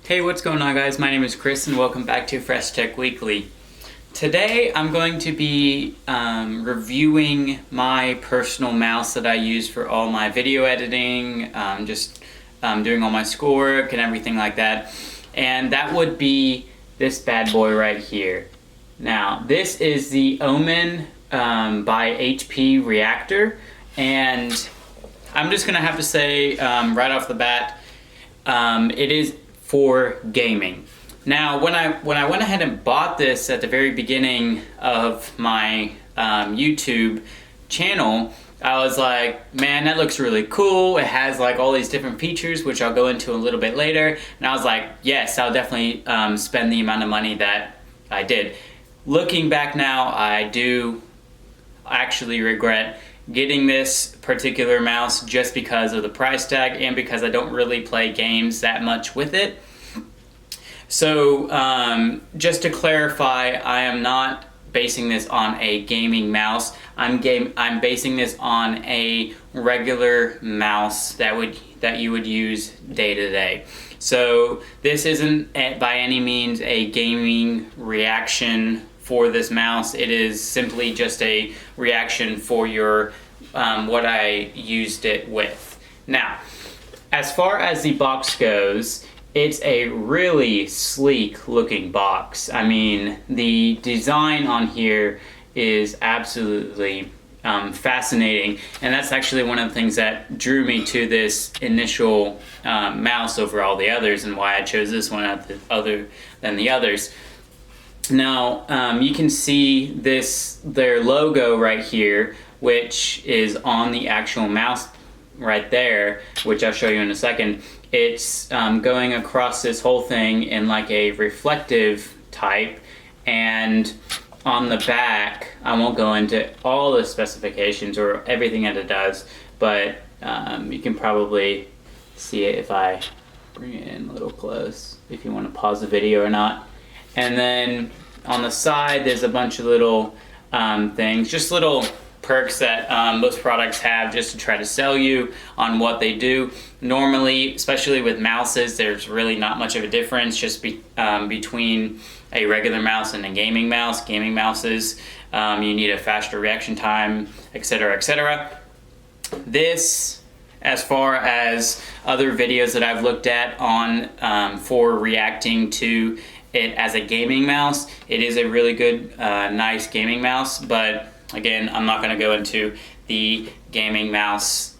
Hey, what's going on guys? My name is Chris and welcome back to Fresh Tech Weekly. Today I'm going to be reviewing my personal mouse that I use for all my video editing, doing all my schoolwork and everything like that. And that would be this bad boy right here. Now, this is the Omen by HP Reactor, and I'm just gonna have to say right off the bat, it is for gaming. Now, when I went ahead and bought this at the very beginning of my YouTube channel, I was like, man, that looks really cool. It has like all these different features, which I'll go into a little bit later. And I was like, yes, I'll definitely spend the amount of money that I did. Looking back now, I do actually regret getting this particular mouse just because of the price tag and because I don't really play games that much with it. So just to clarify, I am not basing this on a gaming mouse. I'm basing this on a regular mouse that you would use day to day. So this isn't by any means a gaming reaction for this mouse. It is simply just a reaction for your what I used it with. Now, as far as the box goes, it's a really sleek looking box. I mean, the design on here is absolutely fascinating, and that's actually one of the things that drew me to this initial mouse over all the others, and why I chose this one other than the others. Now, you can see their logo right here, which is on the actual mouse right there, which I'll show you in a second. It's going across this whole thing in like a reflective type, and on the back, I won't go into all the specifications or everything that it does, but you can probably see it if I bring it in a little close, if you want to pause the video or not. And then on the side, there's a bunch of little things, just little perks that most products have just to try to sell you on what they do. Normally, especially with mouses, there's really not much of a difference just between a regular mouse and a gaming mouse. Gaming mouses, you need a faster reaction time, etc., etc. This, as far as other videos that I've looked at on for reacting to it as a gaming mouse, it is a really good, nice gaming mouse, but again, I'm not going to go into the gaming mouse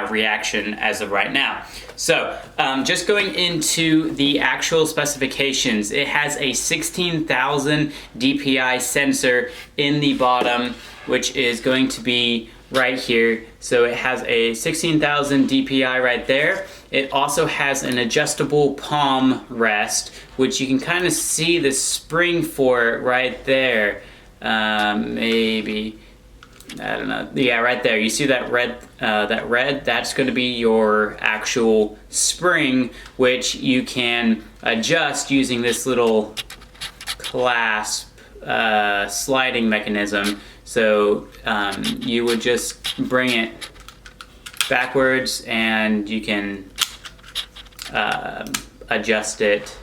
reaction as of right now. So, just going into the actual specifications, it has a 16,000 DPI sensor in the bottom, which is going to be right here. So it has a 16,000 DPI right there. It also has an adjustable palm rest, which you can kind of see the spring for it right there. Maybe, I don't know. Yeah, right there. You see that red? That's going to be your actual spring, which you can adjust using this little clasp sliding mechanism. So you would just bring it backwards, and you can adjust it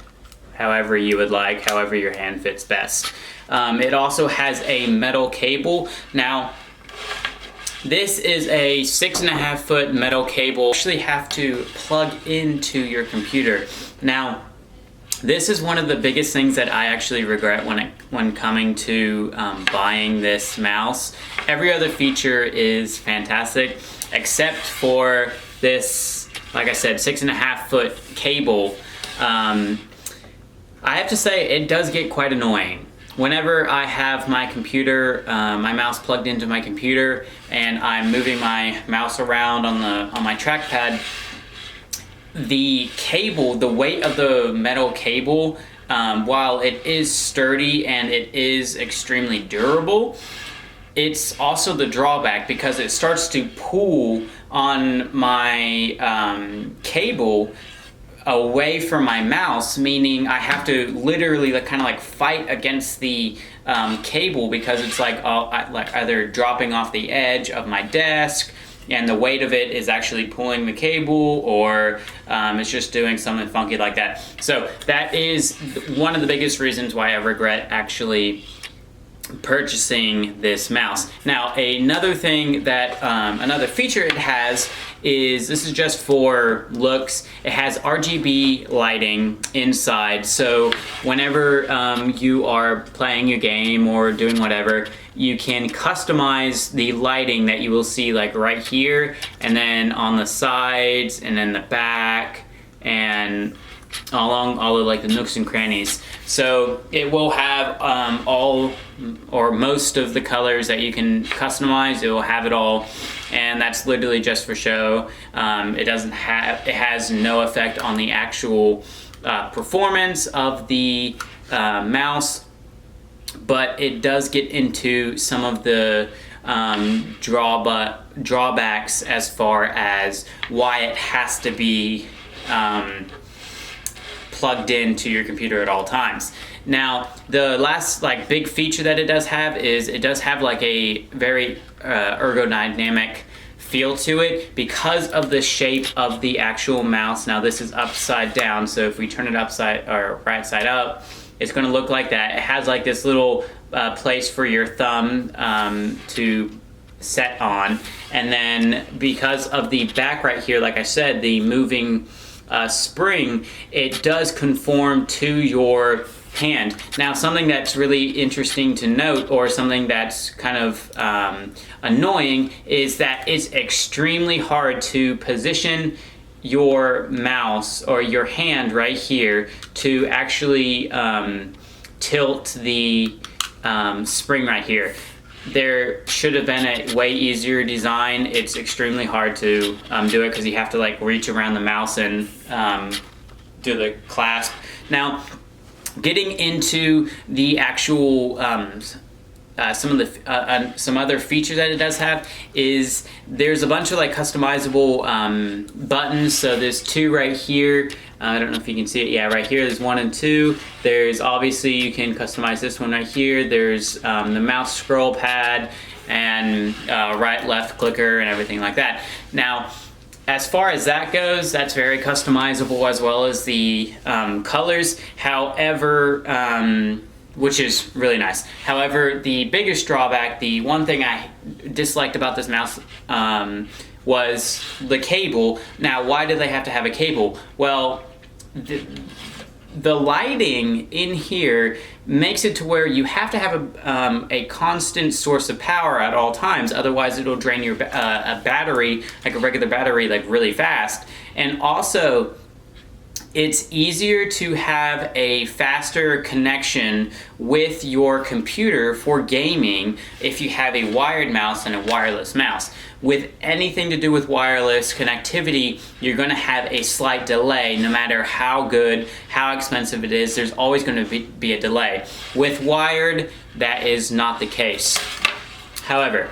however you would like, however your hand fits best. It also has a metal cable. Now, this is a 6.5 foot metal cable. You actually have to plug into your computer. Now, this is one of the biggest things that I actually regret when coming to buying this mouse. Every other feature is fantastic, except for this, like I said, 6.5 foot cable. I have to say, it does get quite annoying. Whenever I have my computer, my mouse plugged into my computer, and I'm moving my mouse around on my trackpad, the cable, the weight of the metal cable, while it is sturdy and it is extremely durable, it's also the drawback because it starts to pull on my cable away from my mouse, meaning I have to literally kind of like fight against the cable because it's like either dropping off the edge of my desk and the weight of it is actually pulling the cable, or it's just doing something funky like that. So that is one of the biggest reasons why I regret actually purchasing this mouse. Now, another thing that another feature it has is, this is just for looks, it has RGB lighting inside, so whenever you are playing a game or doing whatever, you can customize the lighting that you will see, like right here, and then on the sides, and then the back, and along all of like the nooks and crannies. So it will have all or most of the colors that you can customize. It will have it all, and that's literally just for show. It has no effect on the actual performance of the mouse, but it does get into some of the drawbacks as far as why it has to be plugged into your computer at all times. Now, the last like big feature that it does have is it does have like a very ergonomic feel to it because of the shape of the actual mouse. Now this is upside down, so if we turn it upside or right side up, it's going to look like that. It has like this little place for your thumb to set on, and then because of the back right here, like I said, the moving spring, it does conform to your hand. Now, something that's really interesting to note, or something that's kind of annoying, is that it's extremely hard to position your mouse or your hand right here to actually tilt the spring right here. There should have been a way easier design. It's extremely hard to do it because you have to like reach around the mouse and do the clasp. Now, getting into the actual some other features that it does have is there's a bunch of like customizable buttons. So there's two right here. I don't know if you can see it. Yeah, right here there's 1 and 2. There's obviously you can customize this one right here. There's the mouse scroll pad and right left clicker and everything like that. Now, as far as that goes, that's very customizable, as well as the colors. However, which is really nice. However, the biggest drawback, the one thing I disliked about this mouse was the cable. Now, why do they have to have a cable? Well, the lighting in here makes it to where you have to have a constant source of power at all times, otherwise it'll drain your a battery, like a regular battery, like really fast. And also, it's easier to have a faster connection with your computer for gaming if you have a wired mouse and a wireless mouse. With anything to do with wireless connectivity, you're going to have a slight delay. No matter how good, how expensive it is, there's always going to be a delay. With wired, that is not the case. However,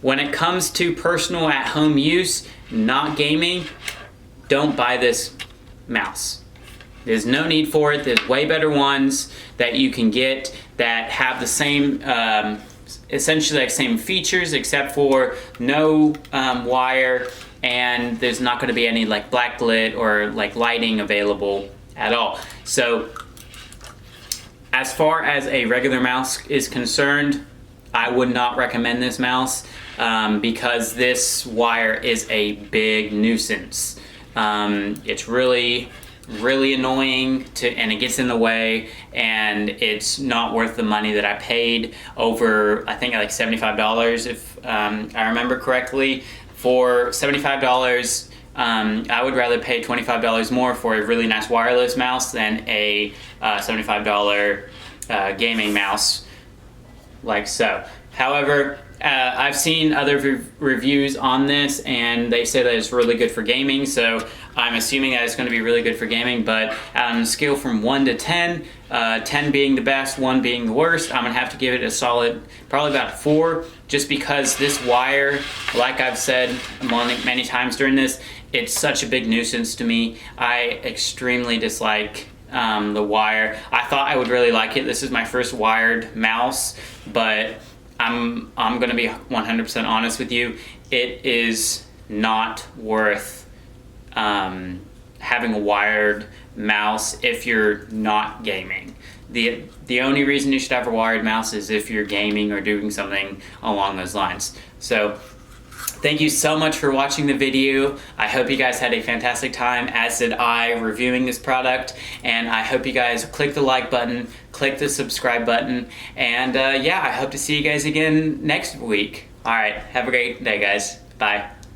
when it comes to personal at-home use, not gaming, don't buy this mouse. There's no need for it. There's way better ones that you can get that have the same essentially like same features, except for no wire, and there's not going to be any like backlit or like lighting available at all. So as far as a regular mouse is concerned, I would not recommend this mouse because this wire is a big nuisance. It's really annoying and it gets in the way, and it's not worth the money that I paid. Over, I think, like $75, if I remember correctly. For $75, I would rather pay $25 more for a really nice wireless mouse than a $75 gaming mouse like so. However, I've seen other reviews on this, and they say that it's really good for gaming, so I'm assuming that it's going to be really good for gaming. But on a scale from 1 to 10, 10 being the best, 1 being the worst, I'm going to have to give it a solid, probably about 4, just because this wire, like I've said many times during this, it's such a big nuisance to me. I extremely dislike the wire. I thought I would really like it. This is my first wired mouse, but I'm going to be 100% honest with you. it is not worth having a wired mouse if you're not gaming. The only reason you should have a wired mouse is if you're gaming or doing something along those lines. So thank you so much for watching the video. I hope you guys had a fantastic time, as did I, reviewing this product. And I hope you guys click the like button, click the subscribe button, and yeah, I hope to see you guys again next week. All right, have a great day, guys. Bye.